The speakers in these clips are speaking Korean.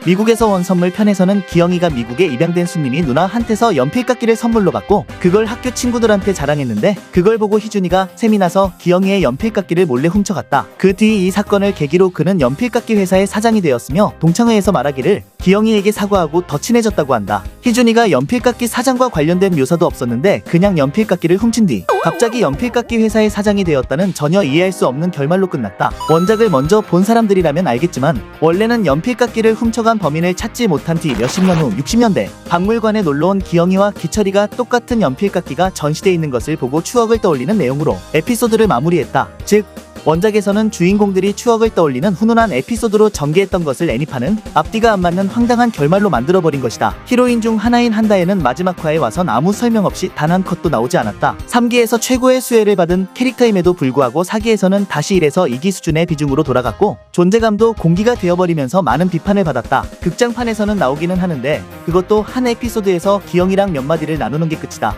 미국에서 온 선물 편에서는 기영이가 미국에 입양된 수님이 누나한테서 연필깎이를 선물로 받고 그걸 학교 친구들한테 자랑했는데 그걸 보고 희준이가 셈이 나서 기영이의 연필깎이를 몰래 훔쳐갔다. 그 뒤 이 사건을 계기로 그는 연필깎이 회사의 사장이 되었으며 동창회에서 말하기를 기영이에게 사과하고 더 친해졌다고 한다. 희준이가 연필깎이 사장과 관련된 묘사도 없었는데 그냥 연필깎이를 훔친 뒤 갑자기 연필깎이 회사의 사장이 되었다는 전혀 이해할 수 없는 결말로 끝났다. 원작을 먼저 본 사람들이라면 알겠지만 원래는 연필깎이를 훔쳐간 범인을 찾지 못한 뒤 몇십 년 후 60년대 박물관에 놀러온 기영이와 기철이가 똑같은 연필깎이가 전시돼 있는 것을 보고 추억을 떠올리는 내용으로 에피소드를 마무리했다. 즉 원작에서는 주인공들이 추억을 떠올리는 훈훈한 에피소드로 전개했던 것을 애니판은 앞뒤가 안 맞는 황당한 결말로 만들어버린 것이다. 히로인 중 하나인 한다에는 마지막 화에 와선 아무 설명 없이 단 한 컷도 나오지 않았다. 3기에서 최고의 수혜를 받은 캐릭터임에도 불구하고 4기에서는 다시 1에서 2기 수준의 비중으로 돌아갔고 존재감도 공기가 되어버리면서 많은 비판을 받았다. 극장판에서는 나오기는 하는데 그것도 한 에피소드에서 기영이랑 몇 마디를 나누는 게 끝이다.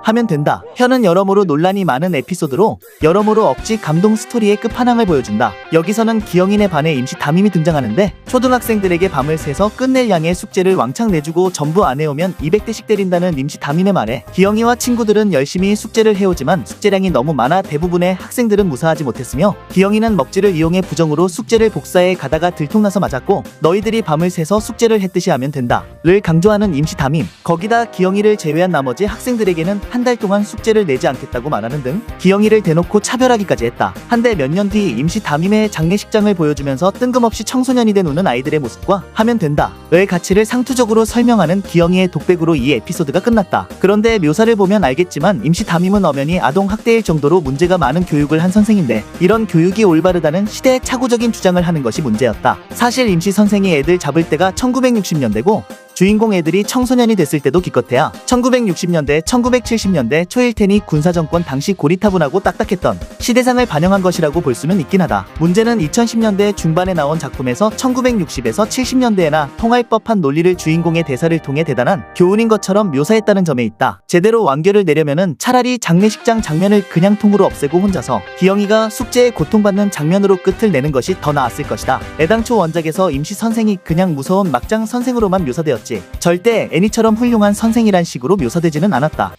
하면 된다. 현은 여러모로 논란이 많은 에피소드로 여러모로 억지 감동 스토리의 끝판왕을 보여준다. 여기서는 기영인에 반해 임시 담임이 등장하는데 초등학생들에게 밤을 새서 끝낼 양의 숙제를 왕창 내주고 전부 안 해오면 200대씩 때린다는 임시 담임의 말에 기영이와 친구들은 열심히 숙제를 해오지만 숙제량이 너무 많아 대부분의 학생들은 무사하지 못했으며 기영이는 먹지를 이용해 부정으로 숙제를 복사해 가다가 들통나서 맞았고 너희들이 밤을 새서 숙제를 했듯이 하면 된다 를 강조하는 임시 담임. 거기다 기영이를 제외한 나머지 학생들에게는 한 달 동안 숙제를 내지 않겠다고 말하는 등 기영이를 대놓고 차별하기까지 했다. 한데 몇 년 뒤 임시 담임의 장례식장을 보여주면서 뜬금없이 청소년이 된 우는 아이들의 모습과 하면 된다의 가치를 상투적으로 설명하는 기영이의 독백으로 이 에피소드가 끝났다. 그런데 묘사를 보면 알겠지만 임시 담임은 엄연히 아동 학대일 정도로 문제가 많은 교육을 한 선생인데 이런 교육이 올바르다는 시대의 착오적인 주장을 하는 것이 문제였다. 사실 임시 선생이 애들 잡을 때가 1960년대고 주인공 애들이 청소년이 됐을 때도 기껏해야 1960년대, 1970년대 초일 테니 군사정권 당시 고리타분하고 딱딱했던 시대상을 반영한 것이라고 볼 수는 있긴 하다. 문제는 2010년대 중반에 나온 작품에서 1960에서 70년대에나 통할 법한 논리를 주인공의 대사를 통해 대단한 교훈인 것처럼 묘사했다는 점에 있다. 제대로 완결을 내려면은 차라리 장례식장 장면을 그냥 통으로 없애고 혼자서 기영이가 숙제에 고통받는 장면으로 끝을 내는 것이 더 나았을 것이다. 애당초 원작에서 임시 선생이 그냥 무서운 막장 선생으로만 묘사되었지 절대 애니처럼 훌륭한 선생이란 식으로 묘사되지는 않았다.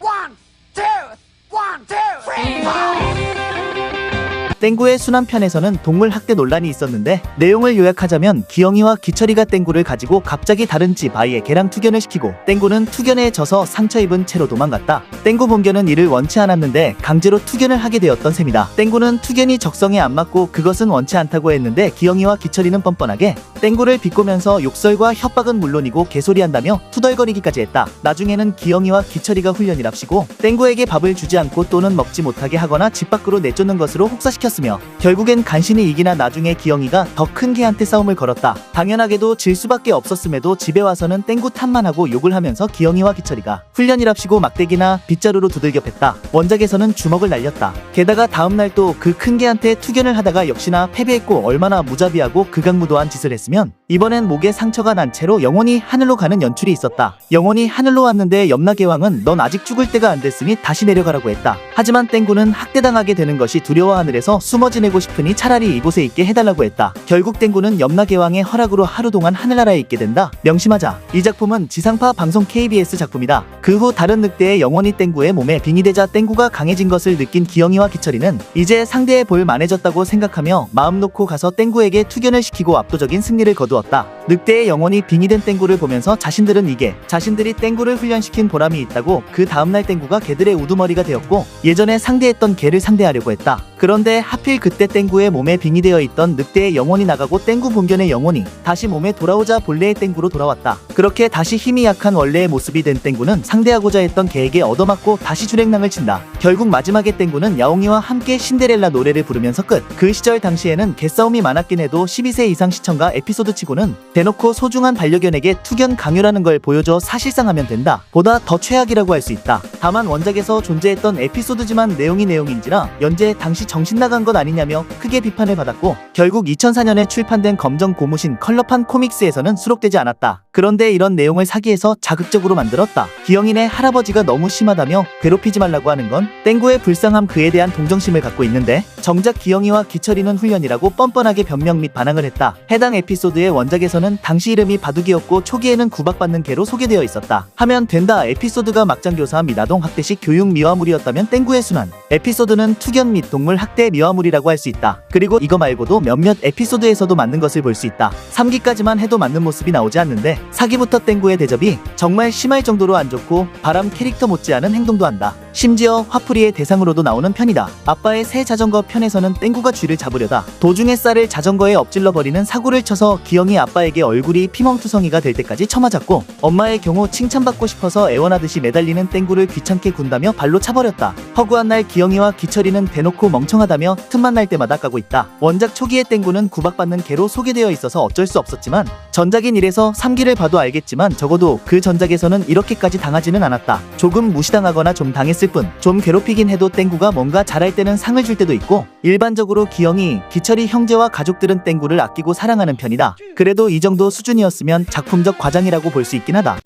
땡구의 순환편에서는 동물 학대 논란이 있었는데 내용을 요약하자면 기영이와 기철이가 땡구를 가지고 갑자기 다른 집 아이의 개랑 투견을 시키고 땡구는 투견에 져서 상처 입은 채로 도망갔다. 땡구 본견은 이를 원치 않았는데 강제로 투견을 하게 되었던 셈이다. 땡구는 투견이 적성에 안 맞고 그것은 원치 않다고 했는데 기영이와 기철이는 뻔뻔하게 땡구를 비꼬면서 욕설과 협박은 물론이고 개소리한다며 투덜거리기까지 했다. 나중에는 기영이와 기철이가 훈련이랍시고 땡구에게 밥을 주지 않고 또는 먹지 못하게 하거나 집 밖으로 내쫓는 것으로 혹사시켰으며 결국엔 간신히 이기나 나중에 기영이가 더 큰 개한테 싸움을 걸었다. 당연하게도 질 수밖에 없었음에도 집에 와서는 땡구 탓만 하고 욕을 하면서 기영이와 기철이가 훈련이랍시고 막대기나 빗자루로 두들겨 팼다. 원작에서는 주먹을 날렸다. 게다가 다음날 또 그 큰 개한테 투견을 하다가 역시나 패배했고 얼마나 무자비하고 극악무도한 짓을 했으면 이번엔 목에 상처가 난 채로 영원히 하늘로 가는 연출이 있었다. 영원히 하늘로 왔는데 염라개왕은 넌 아직 죽을 때가 안 됐으니 다시 내려가라고 했다. 하지만 땡구는 학대당하게 되는 것이 두려워 하늘에서 숨어 지내고 싶으니 차라리 이곳에 있게 해달라고 했다. 결국 땡구는 염라개왕의 허락으로 하루 동안 하늘나라에 있게 된다. 명심하자. 이 작품은 지상파 방송 KBS 작품이다. 그 후 다른 늑대의 영원히 땡구의 몸에 빙의되자 땡구가 강해진 것을 느낀 기영이와 기철이는 이제 상대해 볼 만해졌다고 생각하며 마음 놓고 가서 땡구에게 투견을 시키고 압도적인 승리를 거두었다. 늑대의 영혼이 빙의된 땡구를 보면서 자신들은 이게 자신들이 땡구를 훈련시킨 보람이 있다고 그 다음날 땡구가 개들의 우두머리가 되었고 예전에 상대했던 개를 상대하려고 했다. 그런데 하필 그때 땡구의 몸에 빙의되어 있던 늑대의 영혼이 나가고 땡구 본견의 영혼이 다시 몸에 돌아오자 본래의 땡구로 돌아왔다. 그렇게 다시 힘이 약한 원래의 모습이 된 땡구는 상대하고자 했던 개에게 얻어맞고 다시 주랭랑을 친다. 결국 마지막에 땡구는 야옹이와 함께 신데렐라 노래를 부르면서 끝. 그 시절 당시에는 개싸움이 많았긴 해도 12세 이상 시청자 에피소드 치고는 대놓고 소중한 반려견에게 투견 강요라는 걸 보여줘 사실상 하면 된다 보다 더 최악이라고 할 수 있다. 다만 원작에서 존재했던 에피소드지만 내용이 내용인지라 연재 당시 정신 나간 것 아니냐며 크게 비판을 받았고 결국 2004년에 출판된 검정 고무신 컬러판 코믹스에서는 수록되지 않았다. 그런데 이런 내용을 사기에서 자극적으로 만들었다. 기영이네 할아버지가 너무 심하다며 괴롭히지 말라고 하는 건 땡구의 불쌍함 그에 대한 동정심을 갖고 있는데 정작 기영이와 기철이는 훈련이라고 뻔뻔하게 변명 및 반항을 했다. 해당 에피소드의 원작에서는 당시 이름이 바둑이었고 초기에는 구박받는 개로 소개되어 있었다. 하면 된다. 에피소드가 막장교사 및 아동학대식 교육 미화물이었다면 땡구의 순환 에피소드는 투견 및 동물 학대 미화물이라고 할 수 있다. 그리고 이거 말고도 몇몇 에피소드에서도 맞는 것을 볼 수 있다. 3기까지만 해도 맞는 모습이 나오지 않는데 4기부터 땡구의 대접이 정말 심할 정도로 안 좋고 바람 캐릭터 못지않은 행동도 한다. 심지어 화풀이의 대상으로도 나오는 편이다. 아빠의 새 자전거 편에서는 땡구가 쥐를 잡으려다 도중에 쌀을 자전거에 엎질러 버리는 사고를 쳐서 기영이 아빠에게 얼굴이 피멍투성이가 될 때까지 쳐맞았고, 엄마의 경우 칭찬받고 싶어서 애원하듯이 매달리는 땡구를 귀찮게 군다며 발로 차버렸다. 허구한 날 기영이와 기철이는 대놓고 멍청하다며 틈만 날 때마다 까고 있다. 원작 초기의 땡구는 구박받는 개로 소개되어 있어서 어쩔 수 없었지만 전작인 이래서 3기를 봐도 알겠지만 적어도 그 전작에서는 이렇게까지 당하지는 않았다. 조금 무시당하거나 좀 당했을 뿐. 좀 괴롭히긴 해도 땡구가 뭔가 잘할 때는 상을 줄 때도 있고, 일반적으로 기영이, 기철이 형제와 가족들은 땡구를 아끼고 사랑하는 편이다. 그래도 이 정도 수준이었으면 작품적 과장이라고 볼 수 있긴 하다.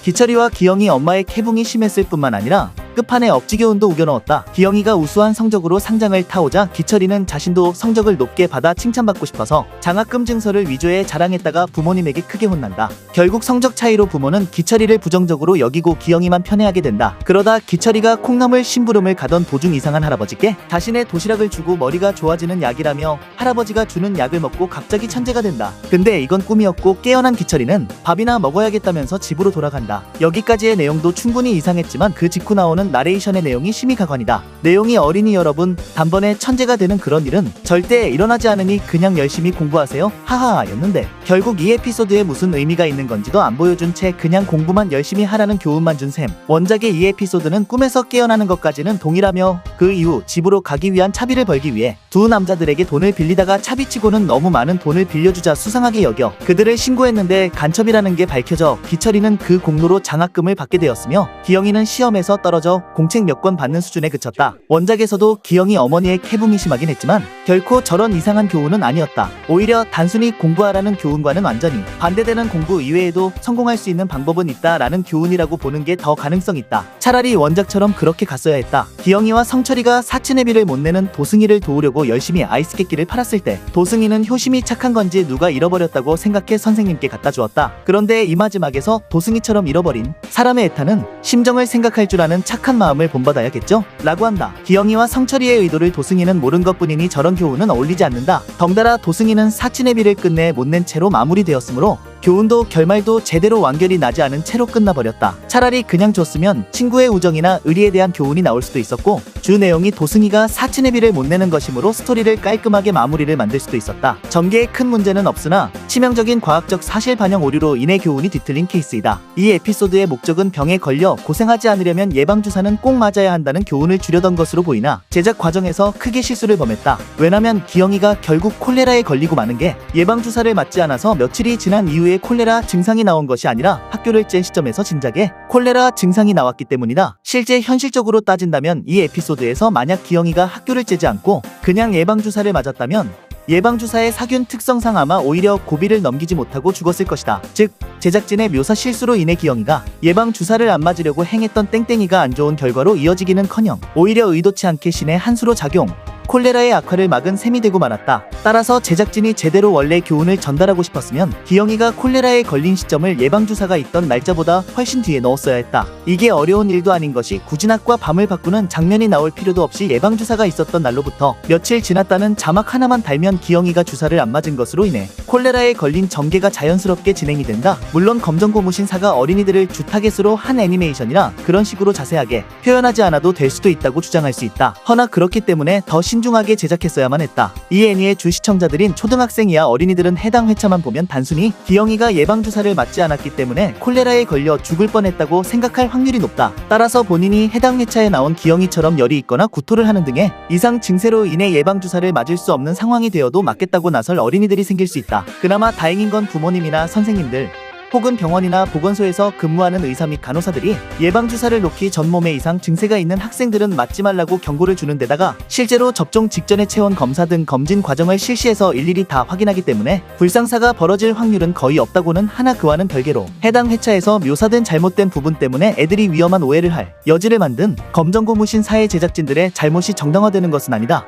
기철이와 기영이 엄마의 캐붕이 심했을 뿐만 아니라 끝판에 억지교훈도 우겨넣었다. 기영이가 우수한 성적으로 상장을 타오자 기철이는 자신도 성적을 높게 받아 칭찬받고 싶어서 장학금 증서를 위조해 자랑했다가 부모님에게 크게 혼난다. 결국 성적 차이로 부모는 기철이를 부정적으로 여기고 기영이만 편애하게 된다. 그러다 기철이가 콩나물 심부름을 가던 도중 이상한 할아버지께 자신의 도시락을 주고 머리가 좋아지는 약이라며 할아버지가 주는 약을 먹고 갑자기 천재가 된다. 근데 이건 꿈이었고 깨어난 기철이는 밥이나 먹어야겠다면서 집으로 돌아간다. 여기까지의 내용도 충분히 이상했지만 그 직후 나오는 나레이션의 내용이 심히 가관이다. 내용이 어린이 여러분, 단번에 천재가 되는 그런 일은 절대 일어나지 않으니 그냥 열심히 공부하세요 하하 였는데 결국 이 에피소드에 무슨 의미가 있는 건지도 안 보여준 채 그냥 공부만 열심히 하라는 교훈만 준 셈. 원작의 이 에피소드는 꿈에서 깨어나는 것까지는 동일하며 그 이후 집으로 가기 위한 차비를 벌기 위해 두 남자들에게 돈을 빌리다가 차비치고는 너무 많은 돈을 빌려주자 수상하게 여겨 그들을 신고했는데 간첩이라는 게 밝혀져 기철이는 그 공로로 장학금을 받게 되었으며 기영이는 시험에서 떨어져 공책 몇 권 받는 수준에 그쳤다. 원작에서도 기영이 어머니의 캐붕이 심하긴 했지만 결코 저런 이상한 교훈은 아니었다. 오히려 단순히 공부하라는 교훈과는 완전히 반대되는 공부 이외에도 성공할 수 있는 방법은 있다라는 교훈이라고 보는 게 더 가능성 있다. 차라리 원작처럼 그렇게 갔어야 했다. 기영이와 성철이가 사친의 비를 못 내는 도승이를 도우려고 열심히 아이스 깨끼를 팔았을 때 도승이는 효심이 착한 건지 누가 잃어버렸다고 생각해 선생님께 갖다 주었다. 그런데 이 마지막에서 도승이처럼 잃어버린 사람의 애타는 심정을 생각할 줄 아는 착한 마음을 본받아야겠죠? 라고 한다. 기영이와 성철이의 의도를 도승이는 모른 것뿐이니 저런 교훈은 어울리지 않는다. 덩달아 도승이는 사친의 비를 끝내 못 낸 채로 마무리되었으므로 교훈도 결말도 제대로 완결이 나지 않은 채로 끝나버렸다. 차라리 그냥 줬으면 친구의 우정이나 의리에 대한 교훈이 나올 수도 있었고 주 내용이 도승이가 사친의 비를 못 내는 것이므로 스토리를 깔끔하게 마무리를 만들 수도 있었다. 전개에 큰 문제는 없으나 치명적인 과학적 사실 반영 오류로 인해 교훈이 뒤틀린 케이스이다. 이 에피소드의 목적은 병에 걸려 고생하지 않으려면 예방주사는 꼭 맞아야 한다는 교훈을 주려던 것으로 보이나 제작 과정에서 크게 실수를 범했다. 왜냐면 기영이가 결국 콜레라에 걸리고 마는 게 예방주사를 맞지 않아서 며칠이 지난 이후에 콜레라 증상이 나온 것이 아니라 학교를 쨘 시점에서 진작에 콜레라 증상이 나왔기 때문이다. 실제 현실적으로 따진다면 이 에피소드에서 만약 기영이가 학교를 째지 않고 그냥 예방주사를 맞았다면 예방주사의 사균 특성상 아마 오히려 고비를 넘기지 못하고 죽었을 것이다. 즉 제작진의 묘사 실수로 인해 기영이가 예방주사를 안 맞으려고 행했던 땡땡이가 안 좋은 결과로 이어지기는커녕 오히려 의도치 않게 신의 한 수로 작용, 콜레라의 악화를 막은 셈이 되고 말았다. 따라서 제작진이 제대로 원래 교훈을 전달하고 싶었으면 기영이가 콜레라에 걸린 시점을 예방주사가 있던 날짜보다 훨씬 뒤에 넣었어야 했다. 이게 어려운 일도 아닌 것이 굳이 낮과 밤을 바꾸는 장면이 나올 필요도 없이 예방주사가 있었던 날로부터 며칠 지났다는 자막 하나만 달면 기영이가 주사를 안 맞은 것으로 인해 콜레라에 걸린 전개가 자연스럽게 진행이 된다. 물론 검정고무신사가 어린이들을 주 타겟으로 한 애니메이션이라 그런 식으로 자세하게 표현하지 않아도 될 수도 있다고 주장할 수 있다. 허나 그렇기 때문에 더 신중하게 제작했어야만 했다. 이 애니의 주 시청자들인 초등학생 이하 어린이들은 해당 회차만 보면 단순히 기영이가 예방주사를 맞지 않았기 때문에 콜레라에 걸려 죽을 뻔했다고 생각할 확률이 높다. 따라서 본인이 해당 회차에 나온 기영이처럼 열이 있거나 구토를 하는 등의 이상 증세로 인해 예방주사를 맞을 수 없는 상황이 되어도 맞겠다고 나설 어린이들이 생길 수 있다. 그나마 다행인 건 부모님이나 선생님들, 혹은 병원이나 보건소에서 근무하는 의사 및 간호사들이 예방주사를 놓기 전 몸에 이상 증세가 있는 학생들은 맞지 말라고 경고를 주는 데다가 실제로 접종 직전에 체온 검사 등 검진 과정을 실시해서 일일이 다 확인하기 때문에 불상사가 벌어질 확률은 거의 없다고는 하나 그와는 별개로 해당 회차에서 묘사된 잘못된 부분 때문에 애들이 위험한 오해를 할 여지를 만든 검정고무신 사회 제작진들의 잘못이 정당화되는 것은 아니다.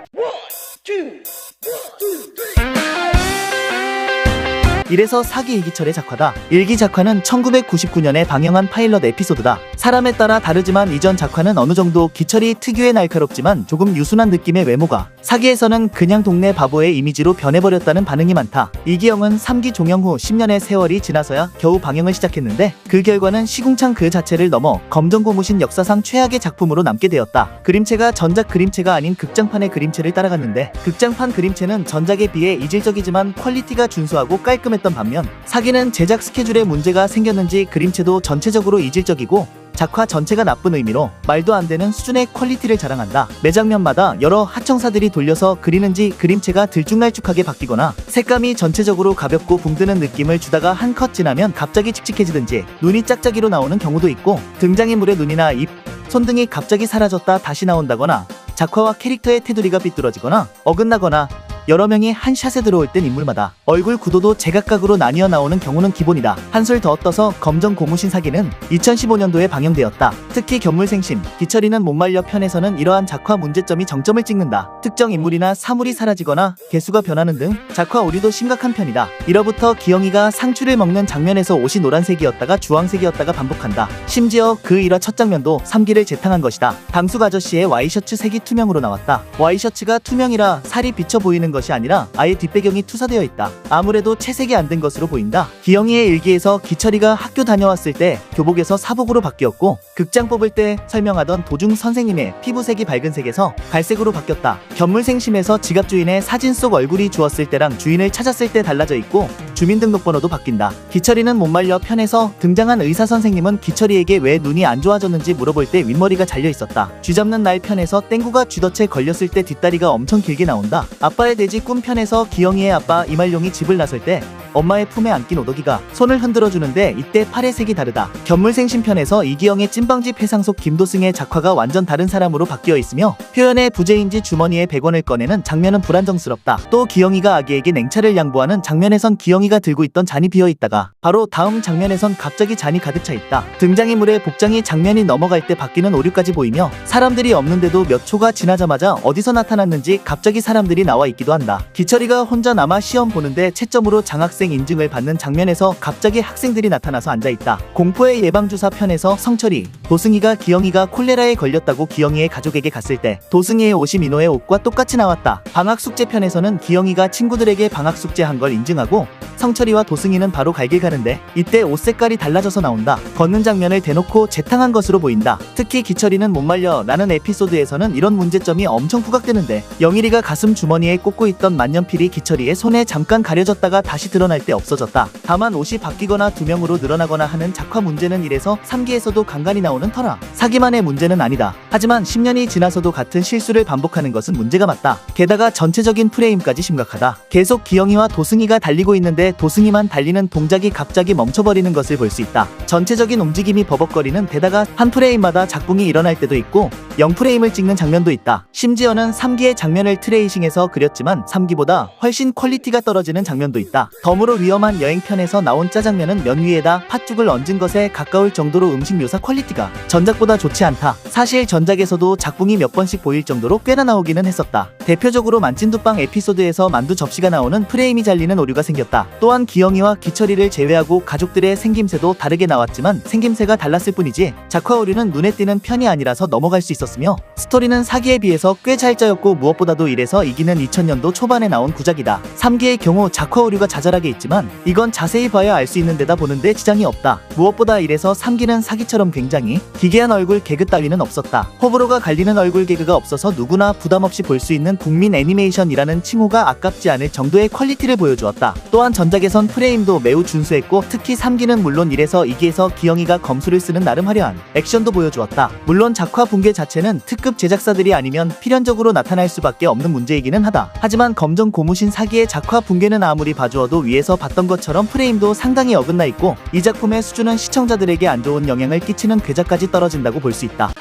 이래서 사기 이기철의 작화다. 일기 작화는 1999년에 방영한 파일럿 에피소드다. 사람에 따라 다르지만 이전 작화는 어느 정도 기철이 특유의 날카롭지만 조금 유순한 느낌의 외모가 사기에서는 그냥 동네 바보의 이미지로 변해버렸다는 반응이 많다. 이기영은 3기 종영 후 10년의 세월이 지나서야 겨우 방영을 시작했는데 그 결과는 시궁창 그 자체를 넘어 검정고무신 역사상 최악의 작품으로 남게 되었다. 그림체가 전작 그림체가 아닌 극장판의 그림체를 따라갔는데 극장판 그림체는 전작에 비해 이질적이지만 퀄리티가 준수하고 깔끔했던 반면 사기는 제작 스케줄에 문제가 생겼는지 그림체도 전체적으로 이질적이고 작화 전체가 나쁜 의미로 말도 안 되는 수준의 퀄리티를 자랑한다. 매 장면마다 여러 하청사들이 돌려서 그리는지 그림체가 들쭉날쭉하게 바뀌거나 색감이 전체적으로 가볍고 붕드는 느낌을 주다가 한 컷 지나면 갑자기 칙칙해지든지 눈이 짝짝이로 나오는 경우도 있고 등장인물의 눈이나 입, 손 등이 갑자기 사라졌다 다시 나온다거나 작화와 캐릭터의 테두리가 삐뚤어지거나 어긋나거나 여러 명이 한 샷에 들어올 땐 인물마다 얼굴 구도도 제각각으로 나뉘어 나오는 경우는 기본이다. 한술 더 떠서 검정 고무신 사기는 2015년도에 방영되었다. 특히 견물생심, 기철이는 못 말려 편에서는 이러한 작화 문제점이 정점을 찍는다. 특정 인물이나 사물이 사라지거나 개수가 변하는 등 작화 오류도 심각한 편이다. 1화부터 기영이가 상추를 먹는 장면에서 옷이 노란색이었다가 주황색이었다가 반복한다. 심지어 그 1화 첫 장면도 3기를 재탕한 것이다. 당숙 아저씨의 와이셔츠 색이 투명으로 나왔다. 와이셔츠가 투명이라 살이 비쳐 보이는 것이 아니라 아예 뒷배경이 투사되어 있다. 아무래도 채색이 안 된 것으로 보인다. 기영이의 일기에서 기철이가 학교 다녀왔을 때 교복에서 사복으로 바뀌었고 극장 뽑을 때 설명하던 도중 선생님의 피부색이 밝은 색에서 갈색으로 바뀌었다. 견물생심에서 지갑 주인의 사진 속 얼굴이 주었을 때랑 주인을 찾았을 때 달라져 있고 주민등록번호도 바뀐다. 기철이는 못 말려 편에서 등장한 의사 선생님은 기철이에게 왜 눈이 안 좋아졌는지 물어볼 때 윗머리가 잘려 있었다. 쥐 잡는 날 편에서 땡구가 쥐덫에 걸렸을 때 뒷다리가 엄청 길게 나온다. 아빠의 돼지 꿈 편에서 기영이의 아빠 이말룡이 집을 나설 때 엄마의 품에 안긴 오덕이가 손을 흔들어주는데 이때 팔의 색이 다르다. 견물생심 편에서 이기영의 찐빵집 회상 속 김도승의 작화가 완전 다른 사람으로 바뀌어 있으며 표현의 부재인지 주머니에 100원을 꺼내는 장면은 불안정스럽다. 또 기영이가 아기에게 냉차를 양보하는 장면에선 기영이가 들고 있던 잔이 비어 있다가 바로 다음 장면에선 갑자기 잔이 가득 차 있다. 등장인물의 복장이 장면이 넘어갈 때 바뀌는 오류까지 보이며 사람들이 없는데도 몇 초가 지나자마자 어디서 나타났는지 갑자기 사람들이 나와 있기도 한다. 기철이가 혼자 남아 시험 보는데 채점으로 장학생 인증을 받는 장면에서 갑자기 학생들이 나타나서 앉아있다. 공포의 예방주사 편에서 성철이, 도승이가 기영이가 콜레라에 걸렸다고 기영이의 가족에게 갔을 때 도승이의 옷이 민호의 옷과 똑같이 나왔다. 방학숙제 편에서는 기영이가 친구들에게 방학숙제 한 걸 인증하고 성철이와 도승이는 바로 갈 길 가는데 이때 옷 색깔이 달라져서 나온다. 걷는 장면을 대놓고 재탕한 것으로 보인다. 특히 기철이는 못 말려 라는 에피소드에서는 이런 문제점이 엄청 부각되는데 영일이가 가슴 주머니에 꽂고 있던 만년필이 기철이의 손에 잠깐 가려졌다가 다시 드러날 때 없어졌다. 다만 옷이 바뀌거나 두 명으로 늘어나거나 하는 작화 문제는 이래서 3기에서도 간간히 나오는 터라 사기만의 문제는 아니다. 하지만 10년이 지나서도 같은 실수를 반복하는 것은 문제가 맞다. 게다가 전체적인 프레임까지 심각하다. 계속 기영이와 도승이가 달리고 있는데 도승이만 달리는 동작이 갑자기 멈춰버리는 것을 볼 수 있다. 전체적인 움직임이 버벅거리는 데다가 한 프레임마다 작붕이 일어날 때도 있고 0프레임을 찍는 장면도 있다. 심지어는 3기의 장면을 트레이싱해서 그렸지만 3기보다 훨씬 퀄리티가 떨어지는 장면도 있다. 덤으로 위험한 여행편에서 나온 짜장면은 면 위에다 팥죽을 얹은 것에 가까울 정도로 음식 묘사 퀄리티가 전작보다 좋지 않다. 사실 전작에서도 작붕이 몇 번씩 보일 정도로 꽤나 나오기는 했었다. 대표적으로 만찐두빵 에피소드에서 만두 접시가 나오는 프레임이 잘리는 오류가 생겼다. 또한 기영이와 기철이를 제외하고 가족들의 생김새도 다르게 나왔지만 생김새가 달랐을 뿐이지 작화 오류는 눈에 띄는 편이 아니라서 넘어갈 수 있었으며 스토리는 4기에 비해서 꽤 잘 짜였고 무엇보다도 이래서 이기는 2000년도 초반에 나온 구작이다. 3기의 경우 작화 오류가 자잘하게 있지만 이건 자세히 봐야 알 수 있는 데다 보는데 지장이 없다. 무엇보다 이래서 3기는 4기처럼 굉장히 기괴한 얼굴 개그 따위는 없었다. 호불호가 갈리는 얼굴 개그가 없어서 누구나 부담없이 볼 수 있는 국민 애니메이션이라는 칭호가 아깝지 않을 정도의 퀄리티를 보여주었다. 또한 전작에선 프레임도 매우 준수했고 특히 3기는 물론 1에서 2기에서 기영이가 검수를 쓰는 나름 화려한 액션도 보여주었다. 물론 작화 붕괴 자체는 특급 제작사들이 아니면 필연적으로 나타날 수밖에 없는 문제이기는 하다. 하지만 검정 고무신 4기의 작화 붕괴는 아무리 봐주어도 위에서 봤던 것처럼 프레임도 상당히 어긋나 있고 이 작품의 수준은 시청자들에게 안 좋은 영향을 끼치는 궤자까지 떨어진다고 볼 수 있다.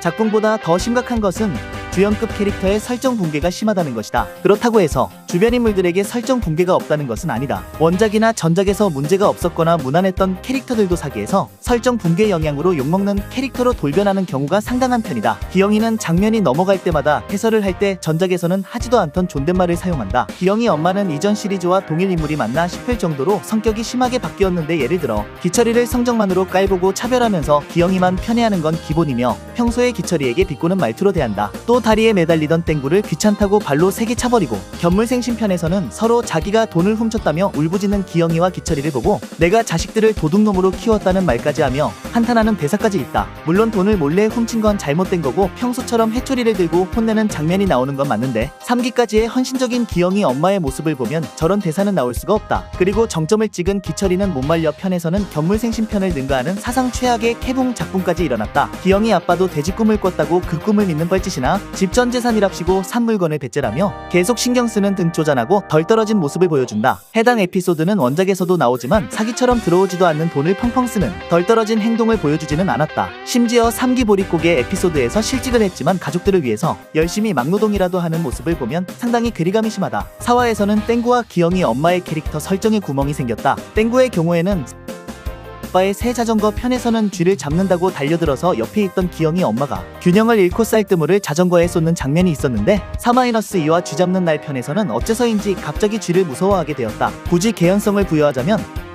작품보다 더 심각한 것은 주연급 캐릭터의 설정 붕괴가 심하다는 것이다. 그렇다고 해서 주변 인물들에게 설정 붕괴가 없다는 것은 아니다. 원작이나 전작에서 문제가 없었거나 무난했던 캐릭터들도 4기에서 설정 붕괴 영향으로 욕먹는 캐릭터로 돌변하는 경우가 상당한 편이다. 기영이는 장면이 넘어갈 때마다 해설을 할 때 전작에서는 하지도 않던 존댓말을 사용한다. 기영이 엄마는 이전 시리즈와 동일 인물이 맞나 싶을 정도로 성격이 심하게 바뀌었는데 예를 들어 기철이를 성적만으로 깔보고 차별하면서 기영이만 편애하는 건 기본이며 평소에 기철이에게 비꼬는 말투로 대한다. 또 다리에 매달리던 땡구를 귀찮다고 발로 3개 차버리고 견물생심 편에서는 서로 자기가 돈을 훔쳤다며 울부짖는 기영이와 기철이를 보고 내가 자식들을 도둑놈으로 키웠다는 말까지 하며 한탄하는 대사까지 있다. 물론 돈을 몰래 훔친 건 잘못된 거고 평소처럼 회초리를 들고 혼내는 장면이 나오는 건 맞는데 3기까지의 헌신적인 기영이 엄마의 모습을 보면 저런 대사는 나올 수가 없다. 그리고 정점을 찍은 기철이는 못 말려 편에서는 견물생심 편을 능가하는 사상 최악의 캐붕 작품까지 일어났다. 기영이 아빠도 돼지 꿈을 꿨다고 그 꿈을 믿는 뻘짓이나 집 전 재산이랍시고 산 물건을 배째라며 계속 신경쓰는 등 쪼잔하고 덜 떨어진 모습을 보여준다. 해당 에피소드는 원작에서도 나오지만 사기처럼 들어오지도 않는 돈을 펑펑 쓰는 덜 떨어진 행동을 보여주지는 않았다. 심지어 3기 보릿고개 에피소드에서 실직을 했지만 가족들을 위해서 열심히 막노동이라도 하는 모습을 보면 상당히 괴리감이 심하다. 4화에서는 땡구와 기영이 엄마의 캐릭터 설정에 구멍이 생겼다. 땡구의 경우에는 아빠의 새 자전거 편에서는 쥐를 잡는다고 달려들어서 옆에 있던 기영이 엄마가 균형을 잃고 쌀뜨물을 자전거에 쏟는 장면이 있었는데 4-2와 쥐 잡는 날 편에서는 어째서인지 갑자기 쥐를 무서워하게 되었다. 굳이 개연성을 부여하자면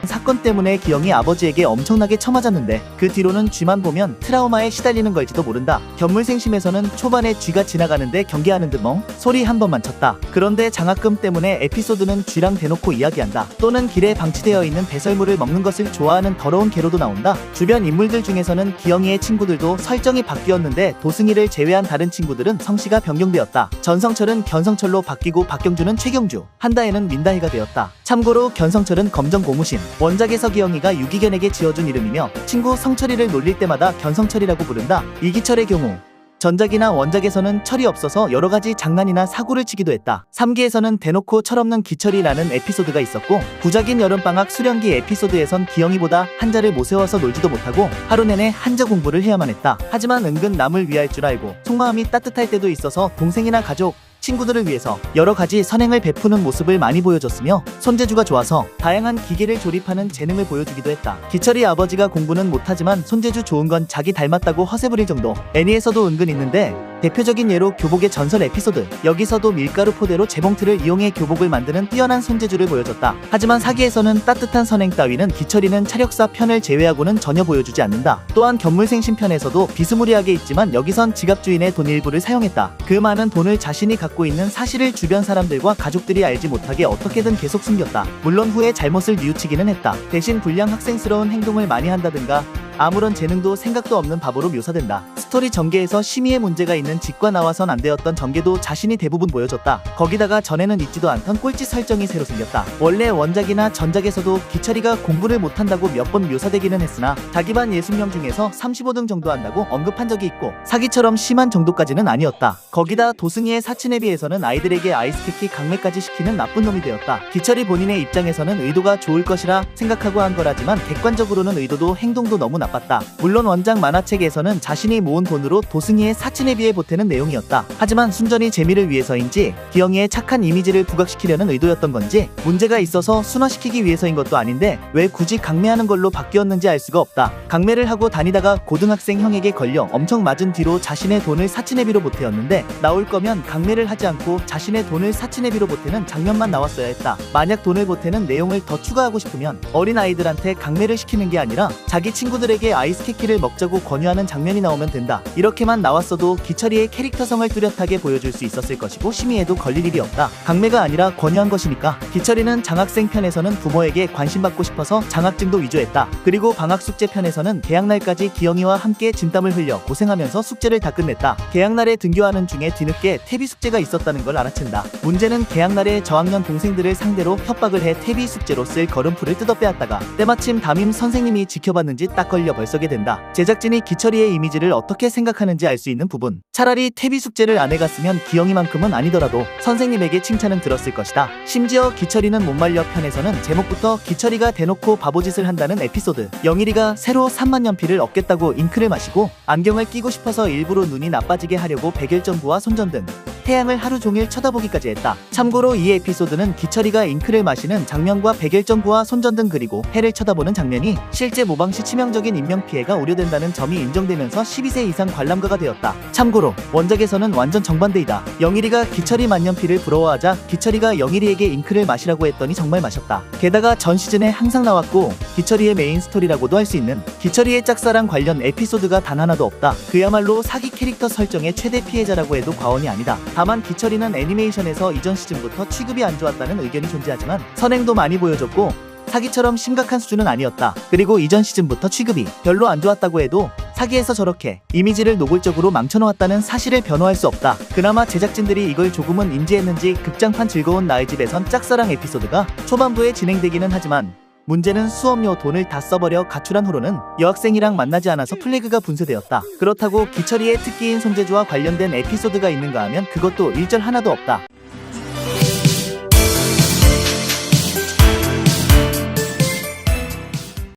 사건 때문에 기영이 아버지에게 엄청나게 처맞았는데 그 뒤로는 쥐만 보면 트라우마에 시달리는 걸지도 모른다. 견물생심에서는 초반에 쥐가 지나가는데 경계하는 듯 소리 한 번만 쳤다. 그런데 장학금 때문에 에피소드는 쥐랑 대놓고 이야기한다. 또는 길에 방치되어 있는 배설물을 먹는 것을 좋아하는 더러운 개로도 나온다. 주변 인물들 중에서는 기영이의 친구들도 설정이 바뀌었는데 도승이를 제외한 다른 친구들은 성씨가 변경되었다. 전성철은 견성철로 바뀌고 박경주는 최경주, 한다혜는 민다혜가 되었다. 참고로 견성철은 검정 고무신, 원작에서 기영이가 유기견에게 지어준 이름이며 친구 성철이를 놀릴 때마다 견성철이라고 부른다. 이기철의 경우 전작이나 원작에서는 철이 없어서 여러가지 장난이나 사고를 치기도 했다. 3기에서는 대놓고 철없는 기철이라는 에피소드가 있었고 9작인 여름방학 수련기 에피소드에선 기영이보다 한자를 못 세워서 놀지도 못하고 하루 내내 한자 공부를 해야만 했다. 하지만 은근 남을 위할 줄 알고 속마음이 따뜻할 때도 있어서 동생이나 가족, 친구들을 위해서 여러가지 선행을 베푸는 모습을 많이 보여줬으며 손재주가 좋아서 다양한 기계를 조립하는 재능을 보여주기도 했다. 기철이 아버지가 공부는 못하지만 손재주 좋은 건 자기 닮았다고 허세 부릴 정도. 애니에서도 은근 있는데 대표적인 예로 교복의 전설 에피소드. 여기서도 밀가루 포대로 재봉틀을 이용해 교복을 만드는 뛰어난 손재주를 보여줬다. 하지만 4기에서는 따뜻한 선행 따위는 기철이는 차력사 편을 제외하고는 전혀 보여주지 않는다. 또한 견물생심 편에서도 비스무리하게 있지만 여기선 지갑 주인의 돈 일부를 사용했다. 그 많은 돈을 자신이 갖고 있는 사실을 주변 사람들과 가족들이 알지 못하게 어떻게든 계속 숨겼다. 물론 후에 잘못을 뉘우치기는 했다. 대신 불량 학생스러운 행동을 많이 한다든가 아무런 재능도 생각도 없는 바보로 묘사된다. 스토리 전개에서 심의에 문제가 있는 직과 나와선 안 되었던 전개도 자신이 대부분 보여줬다. 거기다가 전에는 있지도 않던 꼴찌 설정이 새로 생겼다. 원래 원작이나 전작에서도 기철이가 공부를 못한다고 몇 번 묘사되기는 했으나 자기 반 60명 중에서 35등 정도 한다고 언급한 적이 있고 사기처럼 심한 정도까지는 아니었다. 거기다 도승이의 사친에 비해서는 아이들에게 아이스케키 강매까지 시키는 나쁜 놈이 되었다. 기철이 본인의 입장에서는 의도가 좋을 것이라 생각하고 한 거라지만 객관적으로는 의도도 행동도 너무 나빴다. 물론 원작 만화책에서는 자신이 모은 돈으로 도승이의 사친에 비해 보태는 내용이었다. 하지만 순전히 재미를 위해서인지 기영이의 착한 이미지를 부각시키려는 의도였던 건지 문제가 있어서 순화시키기 위해서인 것도 아닌데 왜 굳이 강매하는 걸로 바뀌었는지 알 수가 없다. 강매를 하고 다니다가 고등학생 형에게 걸려 엄청 맞은 뒤로 자신의 돈을 사친의 비로 보태었는데 나올 거면 강매를 하지 않고 자신의 돈을 사친의 비로 보태는 장면만 나왔어야 했다. 만약 돈을 보태는 내용을 더 추가하고 싶으면 어린 아이들한테 강매를 시키는 게 아니라 자기 친구들에게 친구들에게 아이스케키를 먹자고 권유하는 장면이 나오면 된다. 이렇게만 나왔어도 기철이의 캐릭터성을 뚜렷하게 보여줄 수 있었을 것이고 심의에도 걸릴 일이 없다. 강매가 아니라 권유한 것이니까. 기철이는 장학생 편에서는 부모에게 관심받고 싶어서 장학증도 위조했다. 그리고 방학 숙제 편에서는 개학날까지 기영이와 함께 진땀을 흘려 고생하면서 숙제를 다 끝냈다. 개학날에 등교하는 중에 뒤늦게 태비 숙제가 있었다는 걸 알아챈다. 문제는 개학날에 저학년 동생들을 상대로 협박을 해 태비 숙제로 쓸 걸음풀을 뜯어 빼앗다가 때마침 담임 선생님이 지켜봤는지 딱 걸려 벌서게 된다. 제작진이 기철이의 이미지를 어떻게 생각하는지 알 수 있는 부분. 차라리 태비 숙제를 안 해갔으면 기영이만큼은 아니더라도 선생님에게 칭찬은 들었을 것이다. 심지어 기철이는 못 말려 편에서는 제목부터 기철이가 대놓고 바보짓을 한다는 에피소드. 영일이가 새로 3만 연필을 얻겠다고 잉크를 마시고 안경을 끼고 싶어서 일부러 눈이 나빠지게 하려고 백일전구와 손전등, 태양을 하루 종일 쳐다보기까지 했다. 참고로 이 에피소드는 기철이가 잉크를 마시는 장면과 백일전구와 손전등 그리고 해를 쳐다보는 장면이 실제 모방 시 치명적인 인명피해가 우려된다는 점이 인정되면서 12세 이상 관람가가 되었다. 참고로 원작에서는 완전 정반대이다. 영일이가 기철이 만년필을 부러워하자 기철이가 영일이에게 잉크를 마시라고 했더니 정말 마셨다. 게다가 전 시즌에 항상 나왔고 기철이의 메인 스토리라고도 할 수 있는 기철이의 짝사랑 관련 에피소드가 단 하나도 없다. 그야말로 사기 캐릭터 설정의 최대 피해자라고 해도 과언이 아니다. 다만 기철이는 애니메이션에서 이전 시즌부터 취급이 안 좋았다는 의견이 존재하지만 선행도 많이 보여줬고 사기처럼 심각한 수준은 아니었다. 그리고 이전 시즌부터 취급이 별로 안 좋았다고 해도 사기에서 저렇게 이미지를 노골적으로 망쳐놓았다는 사실을 변호할 수 없다. 그나마 제작진들이 이걸 조금은 인지했는지 극장판 즐거운 나의 집에선 짝사랑 에피소드가 초반부에 진행되기는 하지만 문제는 수업료 돈을 다 써버려 가출한 후로는 여학생이랑 만나지 않아서 플래그가 분쇄되었다. 그렇다고 기철이의 특기인 손재주와 관련된 에피소드가 있는가 하면 그것도 일절 하나도 없다.